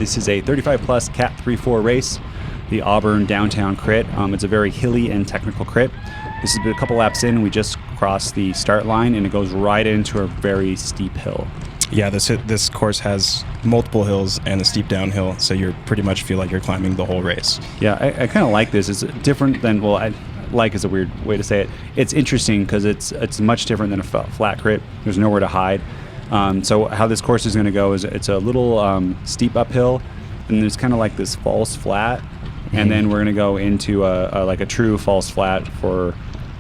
This is a 35 plus Cat 3-4 race, the Auburn Downtown Crit. It's a very hilly and technical crit. This has been a couple laps in. We just crossed the start line, and it goes right into a very steep hill. Yeah, this course has multiple hills and a steep downhill, so you pretty much feel like you're climbing the whole race. Yeah, I kind of like this. It's different than, well, like is a weird way to say it. It's interesting because it's much different than a flat crit. There's nowhere to hide. So how this course is going to go is it's a little steep uphill, and there's kind of like this false flat, and then we're going to go into like a true false flat for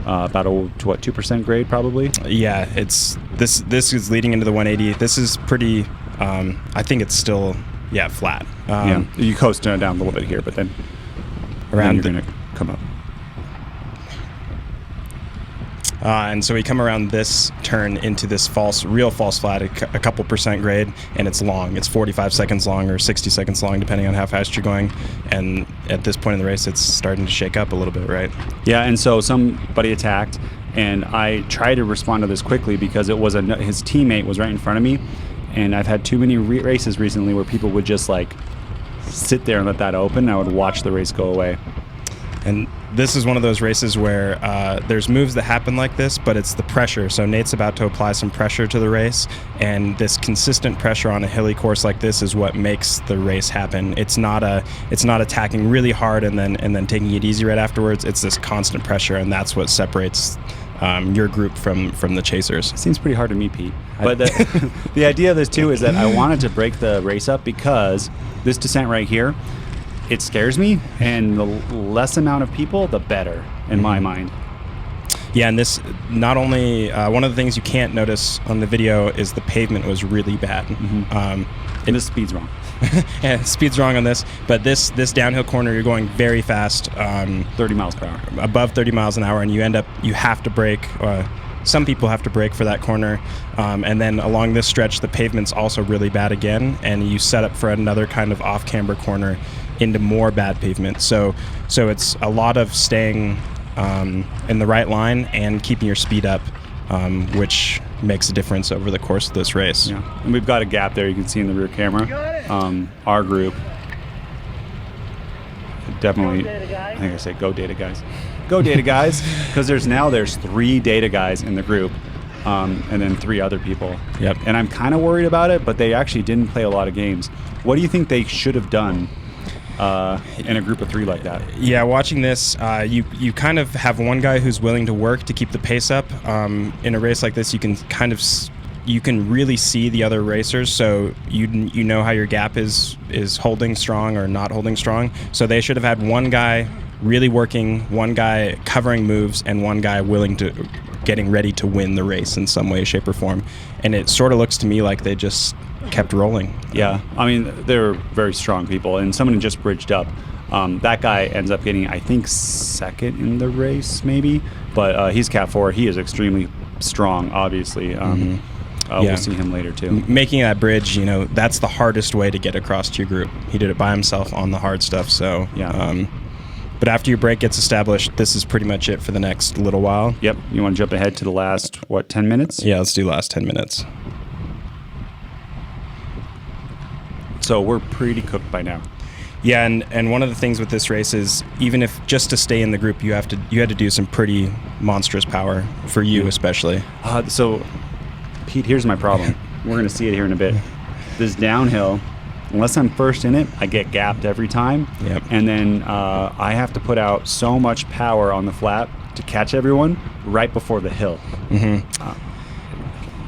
about a 2% grade probably. Yeah, this is leading into the 180. This is pretty. I think it's still flat. Yeah, you coast down a little bit here, but then you're going to come up. And so we come around this turn into this real false flat, a couple percent grade, and it's long. It's 45 seconds long or 60 seconds long, depending on how fast you're going. And at this point in the race, it's starting to shake up a little bit, right? Yeah, and so somebody attacked, and I tried to respond to this quickly because it was his teammate was right in front of me, and I've had too many races recently where people would just like sit there and let that open, and I would watch the race go away. And this is one of those races where there's moves that happen like this, but it's the pressure. So Nate's about to apply some pressure to the race, and this consistent pressure on a hilly course like this is what makes the race happen. It's not attacking really hard and then taking it easy right afterwards. It's this constant pressure, and that's what separates your group from the chasers. It seems pretty hard to me, Pete. But the idea of this too is that I wanted to break the race up because this descent right here, it scares me, and the less amount of people, the better, in my mind. Yeah, and this, not only, one of the things you can't notice on the video is the pavement was really bad. And the speed's wrong. Yeah, speed's wrong on this, but this downhill corner, you're going very fast. 30 miles per hour. Above 30 miles an hour, and you have to brake. Some people have to brake for that corner, and then along this stretch, the pavement's also really bad again, and you set up for another kind of off-camber corner into more bad pavement. So it's a lot of staying in the right line and keeping your speed up, which makes a difference over the course of this race. Yeah, and we've got a gap there you can see in the rear camera. Our group definitely, I think I said go data guys. Go data guys, because there's 3 data guys in the group, and then 3 other people. Yep. And I'm kind of worried about it, but they actually didn't play a lot of games. What do you think they should have done in a group of 3 like that? Yeah, watching this, you kind of have one guy who's willing to work to keep the pace up. In a race like this, you can really see the other racers, so you know how your gap is holding strong or not holding strong. So they should have had one guy really working, one guy covering moves, and one guy getting ready to win the race in some way, shape, or form. And it sort of looks to me like they just kept rolling. Yeah, I mean, they're very strong people, and someone just bridged up. That guy ends up getting, I think, 2nd in the race, maybe, but he's Cat 4. He is extremely strong, obviously. We'll see him later, too. Making that bridge, that's the hardest way to get across to your group. He did it by himself on the hard stuff, so... Yeah. But after your break gets established, this is pretty much it for the next little while. Yep. You want to jump ahead to the last, 10 minutes? Yeah, let's do last 10 minutes. So we're pretty cooked by now. Yeah, and one of the things with this race is even if just to stay in the group, you had to do some pretty monstrous power for you, especially. So, Pete, here's my problem. We're going to see it here in a bit. This downhill, unless I'm first in it, I get gapped every time. Yep. And then I have to put out so much power on the flat to catch everyone right before the hill.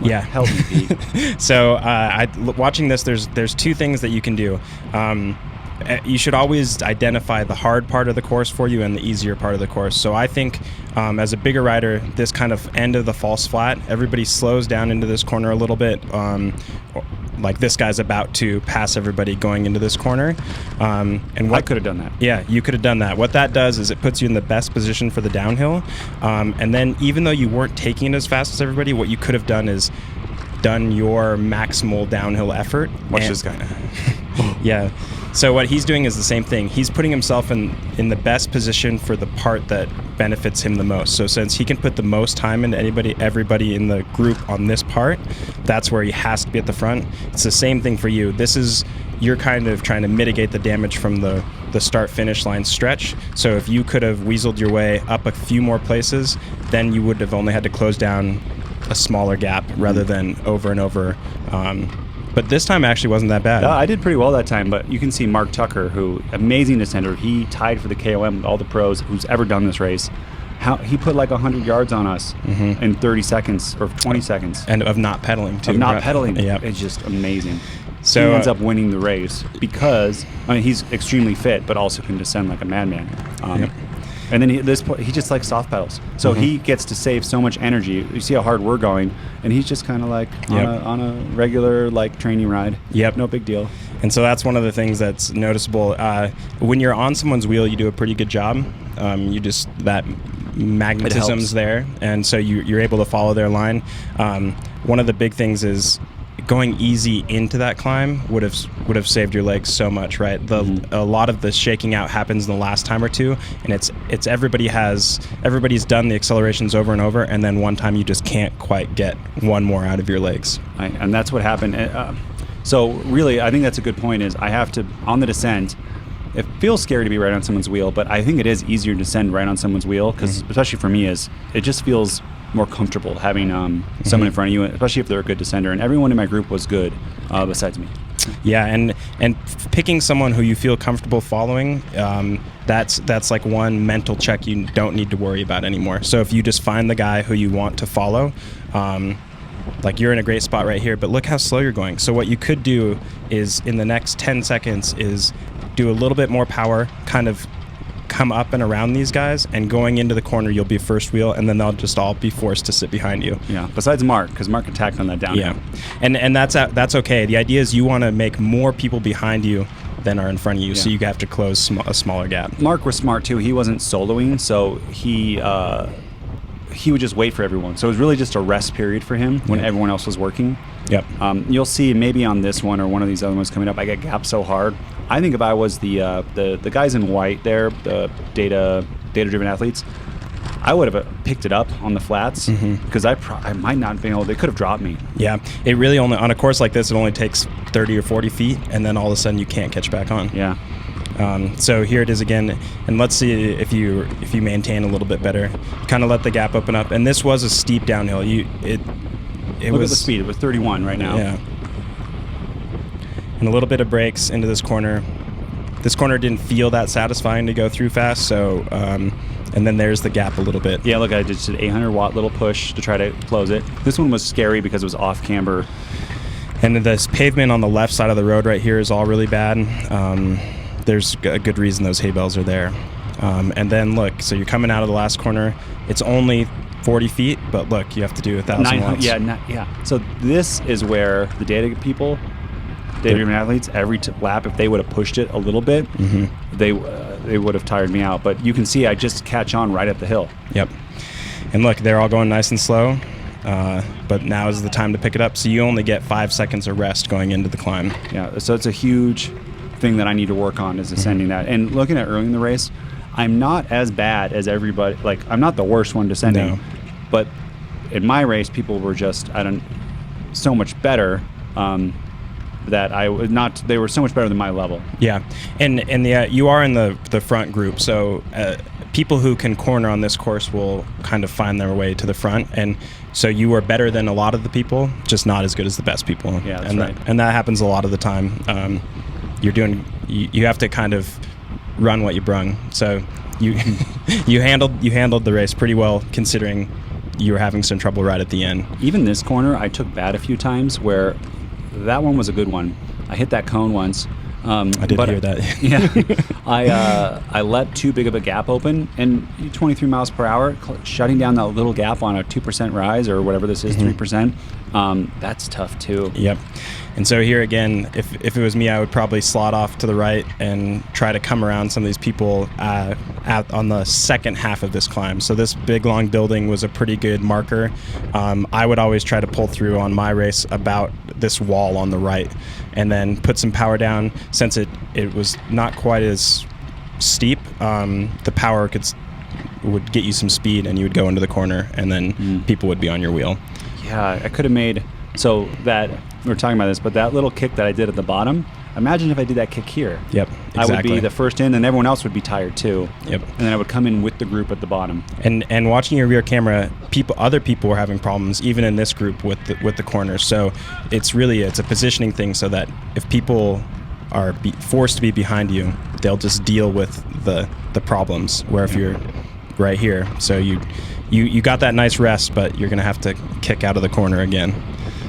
Yeah. Help me, Pete. So watching this, there's 2 things that you can do. You should always identify the hard part of the course for you and the easier part of the course. So I think as a bigger rider, this kind of end of the false flat, everybody slows down into this corner a little bit. Like this guy's about to pass everybody going into this corner. And I could have done that. Yeah, you could have done that. What that does is it puts you in the best position for the downhill. And then even though you weren't taking it as fast as everybody, what you could have done is done your maximal downhill effort. Watch this guy now. Yeah. So what he's doing is the same thing. He's putting himself in the best position for the part that benefits him the most. So since he can put the most time into everybody in the group on this part, that's where he has to be at the front. It's the same thing for you. You're kind of trying to mitigate the damage from the start-finish line stretch. So if you could have weaseled your way up a few more places, then you would have only had to close down a smaller gap rather than over and over. But this time actually wasn't that bad. I did pretty well that time, but you can see Mark Tucker, who, amazing descender, he tied for the KOM with all the pros who's ever done this race. He put like 100 yards on us in 30 seconds or 20 seconds. And of not pedaling, too. Of not pedaling. Yep. It's just amazing. So he ends up winning the race because, he's extremely fit, but also can descend like a madman. Yep. And then he just like soft pedals. So he gets to save so much energy. You see how hard we're going, and he's just kind of like on a regular like training ride. Yep. No big deal. And so that's one of the things that's noticeable. When you're on someone's wheel, you do a pretty good job. That magnetism's there, and so you're able to follow their line. One of the big things is going easy into that climb would have saved your legs so much, right? A lot of the shaking out happens in the last time or two, and it's everybody's done the accelerations over and over, and then one time you just can't quite get one more out of your legs. Right, and that's what happened. So really, I think that's a good point. Is I have to on the descent. It feels scary to be right on someone's wheel, but I think it is easier to descend right on someone's wheel because, especially for me, it just feels more comfortable having someone in front of you, especially if they're a good descender. And everyone in my group was good, besides me. Yeah, and picking someone who you feel comfortable following, that's like one mental check you don't need to worry about anymore. So if you just find the guy who you want to follow, like you're in a great spot right here, but look how slow you're going. So what you could do is in the next 10 seconds is do a little bit more power, kind of come up and around these guys, and going into the corner you'll be first wheel, and then they'll just all be forced to sit behind you. Yeah, besides Mark, because Mark attacked on that downhill. Yeah, and that's okay. The idea is you want to make more people behind you than are in front of you, so you have to close a smaller gap. Mark was smart too. He wasn't soloing, so he would just wait for everyone. So it was really just a rest period for him when everyone else was working. Yep. You'll see maybe on this one or one of these other ones coming up, I get gapped so hard. I think if I was the guys in white there, the data-driven athletes, I would have picked it up on the flats because I might not have been able. They could have dropped me. Yeah, it really only on a course like this, it only takes 30 or 40 feet, and then all of a sudden you can't catch back on. Yeah. So here it is again, and let's see if you maintain a little bit better. Kind of let the gap open up, and this was a steep downhill. Look at the speed. It was 31 right now. Yeah. And a little bit of brakes into this corner. This corner didn't feel that satisfying to go through fast, so and then there's the gap a little bit. Yeah, look, I just did 800 watt little push to try to close it. This one was scary because it was off camber. And this pavement on the left side of the road right here is all really bad. There's a good reason those hay bales are there. And then look, so you're coming out of the last corner. It's only 40 feet, but look, you have to do 1,000 watts. Yeah. So this is where the data-driven athletes, every lap, if they would have pushed it a little bit, they would have tired me out. But you can see I just catch on right at the hill. Yep. And look, they're all going nice and slow, but now is the time to pick it up. So you only get 5 seconds of rest going into the climb. Yeah, so it's a huge thing that I need to work on is ascending that. And looking at early in the race, I'm not as bad as everybody. Like, I'm not the worst one descending, but in my race, people were just so much better. That I was not. They were so much better than my level. Yeah, and you are in the front group, so people who can corner on this course will kind of find their way to the front, and so you are better than a lot of the people, just not as good as the best people. Yeah, that's right. And that happens a lot of the time. You have to kind of run what you brung. So you you handled the race pretty well, considering you were having some trouble right at the end. Even this corner, I took bad a few times where. That one was a good one. I hit that cone once. I did hear that. Yeah, I let too big of a gap open, and 23 miles per hour, shutting down that little gap on a 2% rise or whatever this is, 3%. That's tough too. Yep. And so here again, if it was me, I would probably slot off to the right and try to come around some of these people out on the second half of this climb. So this big long building was a pretty good marker. I would always try to pull through on my race about this wall on the right, and then put some power down. Since it was not quite as steep, the power would get you some speed, and you would go into the corner, and then people would be on your wheel. Yeah, I could have made, so that, we were talking about this, but that little kick that I did at the bottom, imagine if I did that kick here. Yep, exactly. I would be the first in, and everyone else would be tired too. Yep. And then I would come in with the group at the bottom. And watching your rear camera, other people were having problems, even in this group with the corners. So it's a positioning thing, so that if people are forced to be behind you, they'll just deal with the problems. Where if you're right here, so you got that nice rest, but you're gonna have to kick out of the corner again.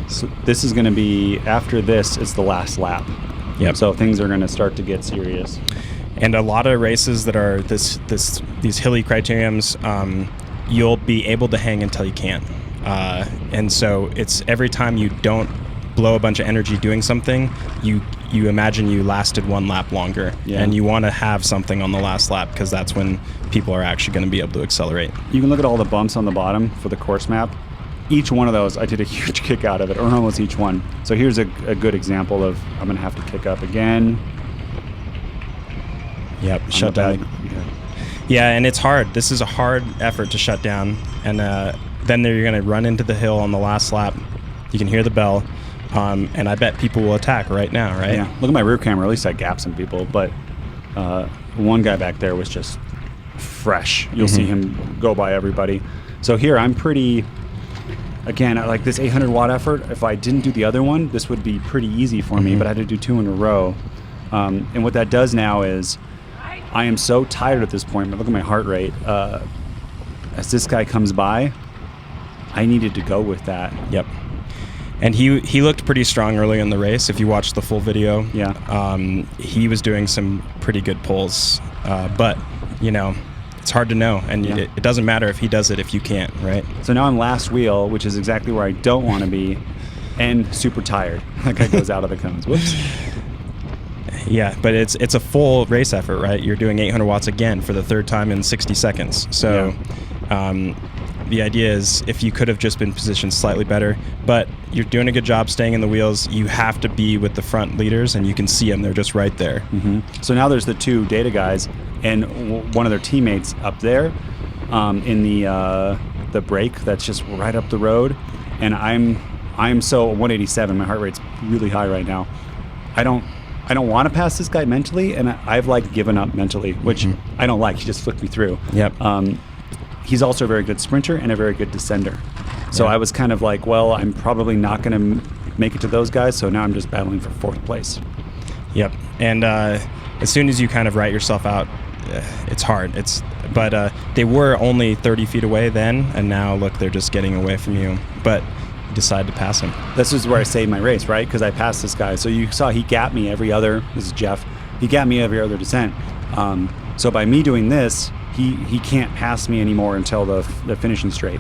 So this is going to be, after this, it's the last lap. Yep. So things are going to start to get serious. And a lot of races that are these hilly criteriums, you'll be able to hang until you can't. And so it's every time you don't blow a bunch of energy doing something, you imagine you lasted one lap longer. Yeah. And you want to have something on the last lap, because that's when people are actually going to be able to accelerate. You can look at all the bumps on the bottom for the course map. Each one of those, I did a huge kick out of it, or almost each one. So here's a good example of, I'm going to have to kick up again. Yep, shut down. Yeah, and it's hard. This is a hard effort to shut down. And then you're going to run into the hill on the last lap. You can hear the bell. And I bet people will attack right now, right? Yeah. Look at my rear camera. At least I gapped some people. But one guy back there was just fresh. You'll see him go by everybody. So here, I'm pretty... Again, like this 800 watt effort, if I didn't do the other one, this would be pretty easy for me, but I had to do 2 in a row. And what that does now is, I am so tired at this point, but look at my heart rate. As this guy comes by, I needed to go with that. Yep. And he looked pretty strong early in the race. If you watch the full video, he was doing some pretty good pulls. But, it's hard to know, and it doesn't matter if he does it if you can't, right? So now I'm last wheel, which is exactly where I don't want to be, and super tired. That guy goes out of the cones. Whoops. Yeah, but it's a full race effort, right? You're doing 800 watts again for the third time in 60 seconds. So the idea is, if you could have just been positioned slightly better, but you're doing a good job staying in the wheels, you have to be with the front leaders, and you can see them. They're just right there. So now there's the 2 data guys and one of their teammates up there in the break that's just right up the road. And I'm so 187. My heart rate's really high right now. I don't want to pass this guy mentally, and I've like given up mentally, which I don't like. He just flicked me through. Yep. He's also a very good sprinter and a very good descender. So I was kind of like, well, I'm probably not going to make it to those guys, so now I'm just battling for 4th place. Yep. And as soon as you kind of write yourself out, it's hard. But they were only 30 feet away then, and now look, they're just getting away from you. But you decide to pass him. This is where I saved my race, right? Because I passed this guy. So you saw he gapped me every other. This is Jeff. He gapped me every other descent. So by me doing this, he can't pass me anymore until the finishing straight.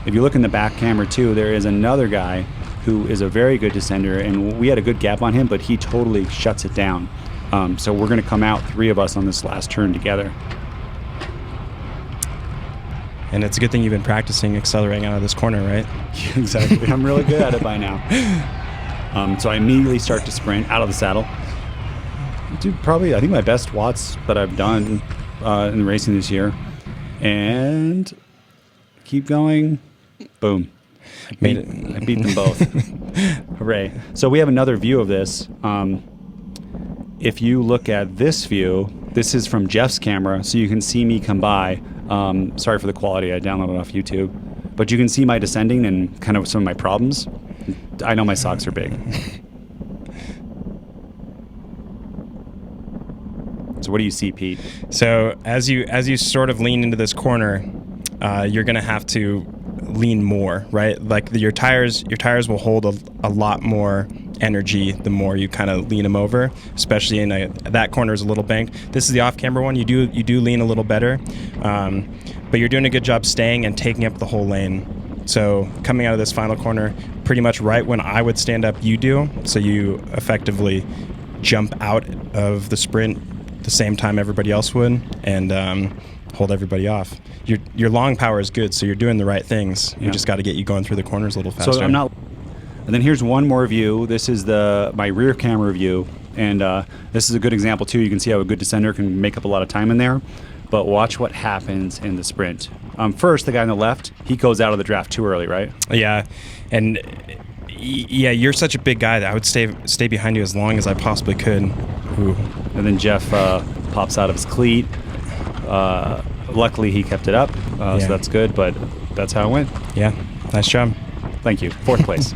If you look in the back camera too, there is another guy who is a very good descender, and we had a good gap on him, but he totally shuts it down. So we're going to come out 3 of us on this last turn together. And it's a good thing you've been practicing accelerating out of this corner, right? Exactly. I'm really good at it by now. So I immediately start to sprint out of the saddle. Do probably, I think, my best watts that I've done in racing this year. And keep going. Boom. I beat them both. Hooray. So we have another view of this. If you look at this view, this is from Jeff's camera, so you can see me come by. Sorry for the quality, I downloaded it off YouTube. But you can see my descending and kind of some of my problems. I know my socks are big. So what do you see, Pete? So as you sort of lean into this corner, you're going to have to lean more, right? Like your tires will hold a lot more energy the more you kind of lean them over, especially in that corner is a little banked. This is the off-camber one. You do lean a little better, but you're doing a good job staying and taking up the whole lane. So coming out of this final corner, pretty much right when I would stand up, you do. So you effectively jump out of the sprint the same time everybody else would, and hold everybody off. Your long power is good, so you're doing the right things. We just got to get you going through the corners a little faster. So I'm not. And then here's one more view. This is my rear camera view. And this is a good example, too. You can see how a good descender can make up a lot of time in there. But watch what happens in the sprint. First, the guy on the left, he goes out of the draft too early, right? Yeah, and yeah, you're such a big guy that I would stay behind you as long as I possibly could. Ooh. And then Jeff pops out of his cleat. Luckily, he kept it up, so that's good, but that's how it went. Yeah, nice job. Thank you. 4th place.